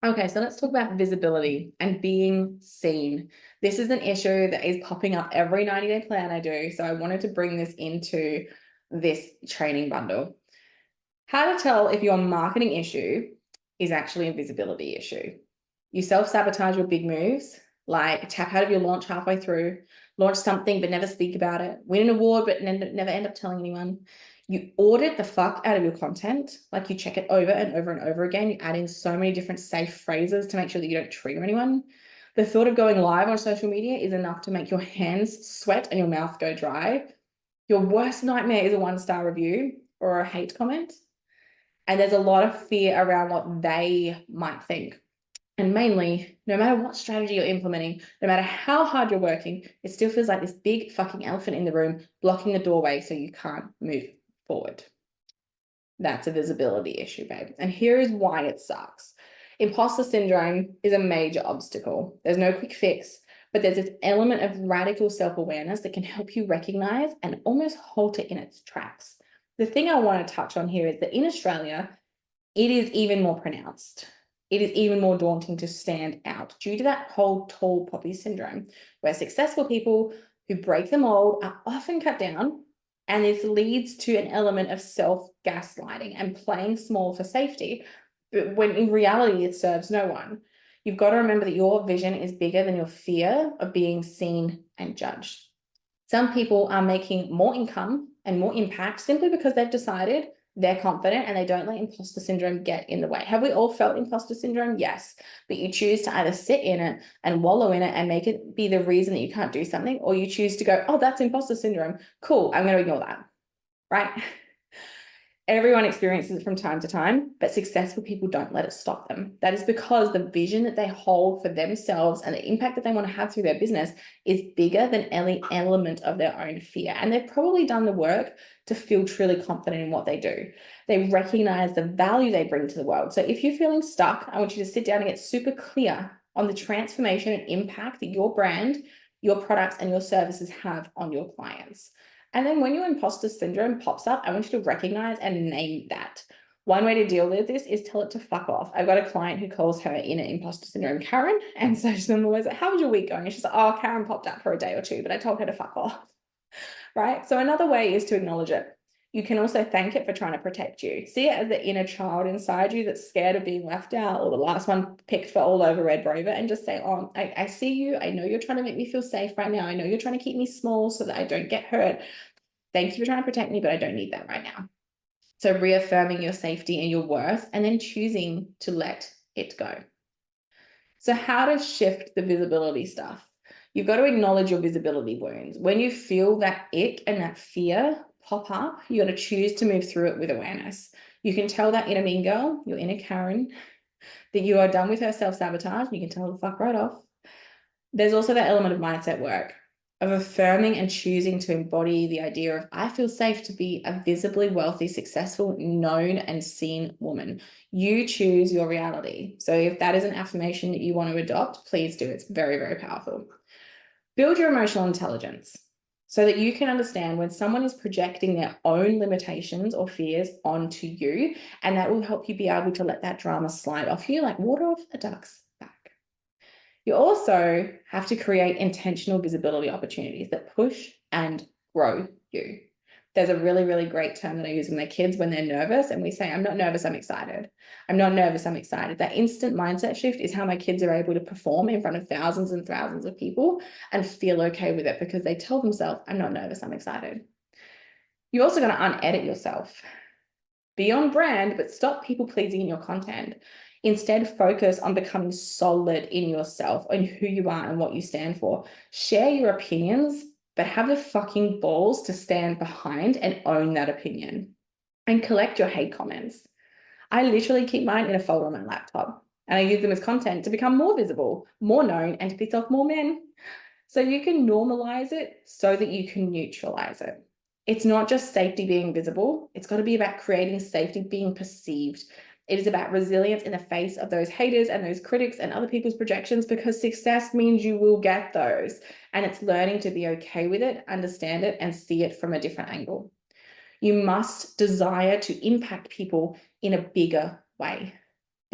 Okay, so let's talk about visibility and being seen. This is an issue that is popping up every 90-day plan I do. So I wanted to bring this into this training bundle. How to tell if your marketing issue is actually a visibility issue. You self-sabotage your big moves, like tap out of your launch halfway through, launch something but never speak about it, win an award but never end up telling anyone. You audit the fuck out of your content, like you check it over and over and over again. You add in so many different safe phrases to make sure that you don't trigger anyone. The thought of going live on social media is enough to make your hands sweat and your mouth go dry. Your worst nightmare is a 1-star review or a hate comment. And there's a lot of fear around what they might think. And mainly, no matter what strategy you're implementing, no matter how hard you're working, it still feels like this big fucking elephant in the room blocking the doorway so you can't move forward. That's a visibility issue, babe. And here is why it sucks. Imposter syndrome is a major obstacle. There's no quick fix, but there's this element of radical self-awareness that can help you recognize and almost halt it in its tracks. The thing I want to touch on here is that in Australia, it is even more pronounced. It is even more daunting to stand out due to that whole tall poppy syndrome, where successful people who break the mold are often cut down. And this leads to an element of self-gaslighting and playing small for safety, but when in reality, it serves no one. You've got to remember that your vision is bigger than your fear of being seen and judged. Some people are making more income and more impact simply because they've decided they're confident and they don't let imposter syndrome get in the way. Have we all felt imposter syndrome? Yes. But you choose to either sit in it and wallow in it and make it be the reason that you can't do something, or you choose to go, oh, that's imposter syndrome. Cool, I'm going to ignore that, right? Everyone experiences it from time to time, but successful people don't let it stop them. That is because the vision that they hold for themselves and the impact that they want to have through their business is bigger than any element of their own fear. And they've probably done the work to feel truly confident in what they do. They recognize the value they bring to the world. So if you're feeling stuck, I want you to sit down and get super clear on the transformation and impact that your brand, your products, and your services have on your clients. And then when your imposter syndrome pops up, I want you to recognize and name that. One way to deal with this is tell it to fuck off. I've got a client who calls her inner imposter syndrome Karen. And so she's always like, how was your week going? And she's like, oh, Karen popped up for a day or two, but I told her to fuck off. Right? So another way is to acknowledge it. You can also thank it for trying to protect you. See it as the inner child inside you that's scared of being left out or the last one picked for all over Red Rover, and just say, oh, I see you. I know you're trying to make me feel safe right now. I know you're trying to keep me small so that I don't get hurt. Thank you for trying to protect me, but I don't need that right now. So reaffirming your safety and your worth, and then choosing to let it go. So how to shift the visibility stuff? You've got to acknowledge your visibility wounds. When you feel that ick and that fear pop up, you got to choose to move through it with awareness. You can tell that inner mean girl, your inner Karen, that you are done with her self-sabotage. You can tell the fuck right off. There's also that element of mindset work, of affirming and choosing to embody the idea of, I feel safe to be a visibly wealthy, successful, known and seen woman. You choose your reality. So if that is an affirmation that you want to adopt, please do. It's very, very powerful. Build your emotional intelligence so that you can understand when someone is projecting their own limitations or fears onto you, and that will help you be able to let that drama slide off you like water off a duck's back. You also have to create intentional visibility opportunities that push and grow you. There's a really, really great term that I use with my kids when they're nervous, and we say, I'm not nervous, I'm excited. I'm not nervous, I'm excited. That instant mindset shift is how my kids are able to perform in front of thousands and thousands of people and feel okay with it, because they tell themselves, I'm not nervous, I'm excited. You're also going to unedit yourself. Be on brand, but stop people pleasing in your content. Instead, focus on becoming solid in yourself and who you are and what you stand for. Share your opinions, but have the fucking balls to stand behind and own that opinion. And collect your hate comments. I literally keep mine in a folder on my laptop, and I use them as content to become more visible, more known, and to piss off more men. So you can normalize it so that you can neutralize it. It's not just safety being visible. It's got to be about creating safety being perceived. It is about resilience in the face of those haters and those critics and other people's projections, because success means you will get those. And it's learning to be okay with it, understand it, and see it from a different angle. You must desire to impact people in a bigger way.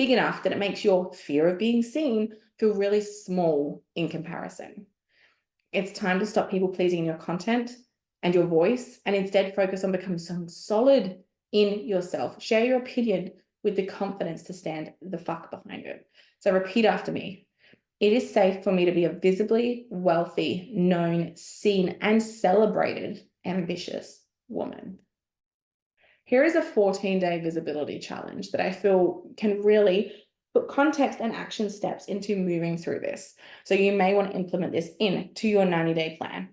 big enough that it makes your fear of being seen feel really small in comparison. It's time to stop people pleasing in your content and your voice and instead focus on becoming so solid in yourself. Share your opinion with the confidence to stand the fuck behind it. So repeat after me. It is safe for me to be a visibly wealthy, known, seen, and celebrated ambitious woman. Here is a 14-day visibility challenge that I feel can really put context and action steps into moving through this. So you may want to implement this into your 90-day plan.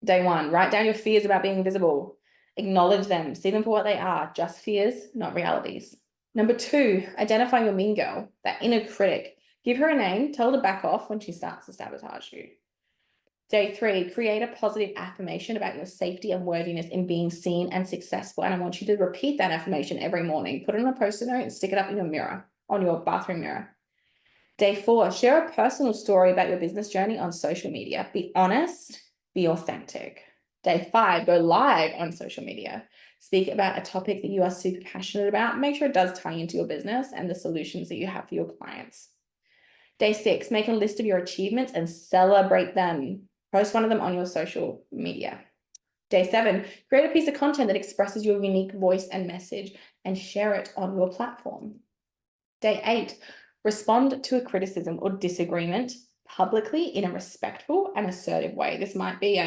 Day 1, write down your fears about being visible. Acknowledge them, see them for what they are, just fears, not realities. Number 2, identify your mean girl, that inner critic. Give her a name, tell her to back off when she starts to sabotage you. Day 3, create a positive affirmation about your safety and worthiness in being seen and successful. And I want you to repeat that affirmation every morning. Put it on a Post-it note and stick it up in your mirror, on your bathroom mirror. Day 4, share a personal story about your business journey on social media. Be honest, be authentic. Day 5, go live on social media. Speak about a topic that you are super passionate about. Make sure it does tie into your business and the solutions that you have for your clients. Day 6, make a list of your achievements and celebrate them. Post one of them on your social media. Day 7, create a piece of content that expresses your unique voice and message and share it on your platform. Day 8, respond to a criticism or disagreement publicly in a respectful and assertive way. This might be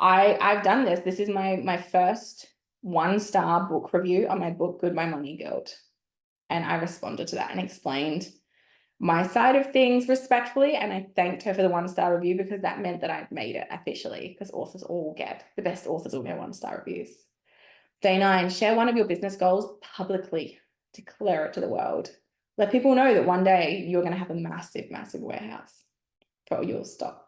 I've done this. This is my first 1-star book review on my book, Good My Money Guild. And I responded to that and explained my side of things respectfully, and I thanked her for the 1-star review because that meant that I'd made it officially, because the best authors will get 1-star reviews. Day 9, share one of your business goals publicly. Declare it to the world. Let people know that one day you're going to have a massive, massive warehouse for your stock.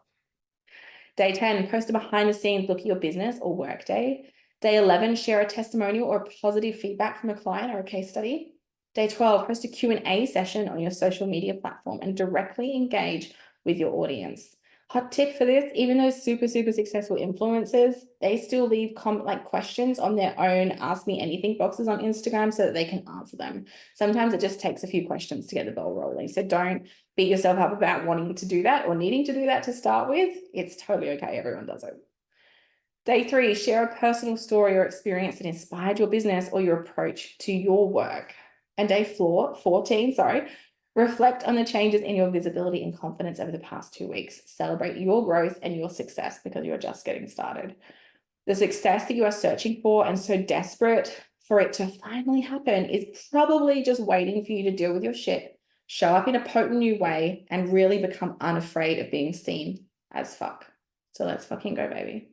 Day 10, post a behind the scenes look at your business or work day. Day 11, share a testimonial or positive feedback from a client or a case study. Day 12, host a Q&A session on your social media platform and directly engage with your audience. Hot tip for this, even those super, super successful influencers, they still leave questions on their own Ask Me Anything boxes on Instagram so that they can answer them. Sometimes it just takes a few questions to get the ball rolling. So don't beat yourself up about wanting to do that or needing to do that to start with. It's totally okay. Everyone does it. Day 3, share a personal story or experience that inspired your business or your approach to your work. And day 14, reflect on the changes in your visibility and confidence over the past 2 weeks. Celebrate your growth and your success because you're just getting started. The success that you are searching for and so desperate for it to finally happen is probably just waiting for you to deal with your shit, show up in a potent new way, and really become unafraid of being seen as fuck. So let's fucking go, baby.